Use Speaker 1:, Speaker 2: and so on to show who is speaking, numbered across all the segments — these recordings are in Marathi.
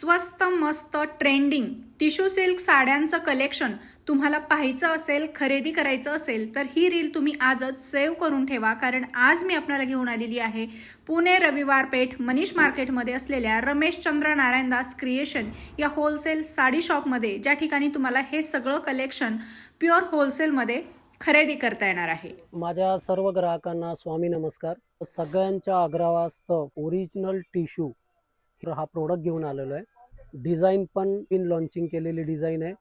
Speaker 1: स्वस्त मस्त ट्रेंडिंग टिश्यू सिल्क साड्यांचं कलेक्शन तुम्हाला पाहायचं असेल, खरेदी करायचं असेल तर ही रील तुम्ही आजच सेव्ह करून ठेवा, कारण आज मी आपल्याला घेऊन आलेली आहे पुणे रविवार पेठ मनीष मार्केटमध्ये असलेल्या रमेशचंद्र नारायणदास क्रिएशन या होलसेल साडी शॉपमध्ये, ज्या ठिकाणी तुम्हाला हे सगळं कलेक्शन प्युअर होलसेलमध्ये खरेदी करता येणार आहे।
Speaker 2: माझ्या सर्व ग्राहकांना स्वामी नमस्कार। सगळ्यांच्या आग्रहास्तव ओरिजिनल टिश्यू हा प्रोडक्ट घेऊन आलेलो आहे। डिझाईन पण इन लॉन्चिंग केलेली डिझाईन आहे।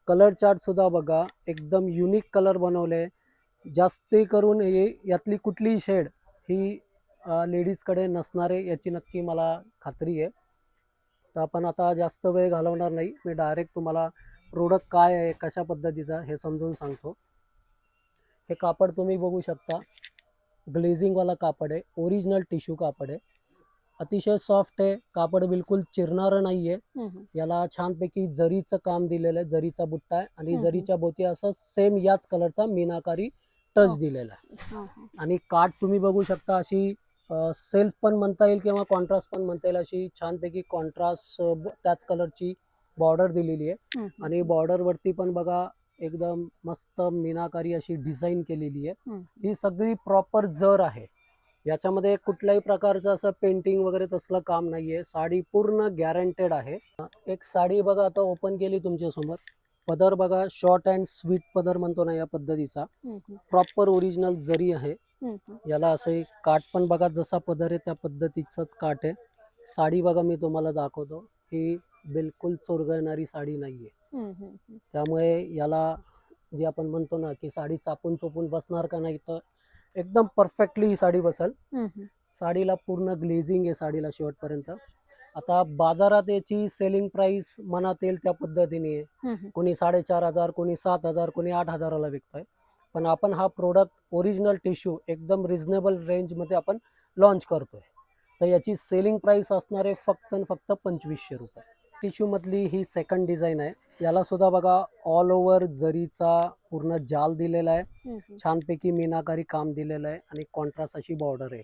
Speaker 2: कलर चार्ट सुद्धा बघा, एकदम युनिक कलर बनवले। जास्ती करून हे यातली कुठलीही शेड ही लेडीजकडे नसणारे याची नक्की मला खात्री आहे। तर आपण आता जास्त वेळ घालवणार नाही, मी डायरेक्ट तुम्हाला प्रोडक्ट काय आहे, कशा पद्धतीचा हे समजून सांगतो। हे कापड तुम्ही बघू शकता, ग्लेझिंग वाला कापड आहे, ओरिजिनल टिश्यू कापड आहे। अतिशय सॉफ्ट आहे कापड, बिलकुल चिरणारं नाहीये। याला छानपैकी जरीचं काम दिलेलं आहे, जरीचा बुट्टा आहे आणि जरीच्या भोवती असं सेम याच कलरचा मीनाकारी टच दिलेला आहे। आणि काठ तुम्ही बघू शकता, अशी सेल्फ पण म्हणता येईल किंवा कॉन्ट्रास्ट पण म्हणता येईल, अशी छानपैकी कॉन्ट्रास्ट त्याच कलरची बॉर्डर दिलेली आहे। आणि बॉर्डर वरती पण बघा, एकदम मस्त मीनाकारी अशी डिझाईन केलेली आहे। ही सगळी प्रॉपर जर आहे, याच्यामध्ये कुठल्याही प्रकारचं असं पेंटिंग वगैरे तसलं काम नाहीये। साडी पूर्ण गॅरंटेड आहे। एक साडी बघा आता ओपन केली तुमच्या समोर, पदर बघा, शॉर्ट अँड स्वीट पदर म्हणतो ना या पद्धतीचा, प्रॉपर ओरिजिनल जरी आहे। याला असं काठ पण बघा, जसा पदर आहे त्या पद्धतीचाच काठ आहे। साडी बघा, मी तुम्हाला दाखवतो, ही बिलकुल चुरगळणारी साडी नाहीये। त्यामुळे याला जे आपण म्हणतो ना की साडी चापून चोपून बसणार का नाही, तर एकदम परफेक्टली ही साडी बसेल। साडीला पूर्ण ग्लेझिंग आहे साडीला शेवटपर्यंत। आता बाजारात याची सेलिंग प्राइस मनात येईल त्या पद्धतीने आहे, कोणी 4,500, कोणी 7,000, कोणी 8,000ला विकतोय। पण आपण हा प्रोडक्ट ओरिजिनल टिश्यू एकदम रिझनेबल रेंज मध्ये आपण लॉन्च करतोय। तर याची सेलिंग प्राइस असणार आहे फक्त आणि फक्त 2500 रुपये। टिश्यू मधली ही सेकंड डिझाईन आहे। याला सुद्धा बघा, ऑल ओव्हर जरीचा पूर्ण जाल दिलेला आहे, छानपैकी मीनाकारी काम दिलेलं आहे आणि कॉन्ट्रास्ट अशी बॉर्डर आहे।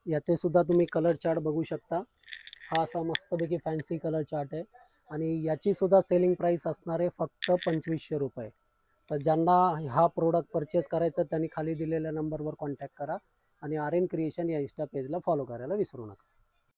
Speaker 2: याचे सुद्धा तुम्ही कलर चार्ट बघू शकता। हा असा मस्तपैकी फॅन्सी कलर चार्ट आहे आणि याची सुद्धा सेलिंग प्राइस असणार आहे फक्त 2500 रुपये। तर ज्यांना हा प्रोडक्ट परचेस करायचा त्यांनी खाली दिलेल्या नंबरवर कॉन्टॅक्ट करा आणि आर्यन क्रिएशन या इंस्टा पेजला फॉलो करायला विसरू नका।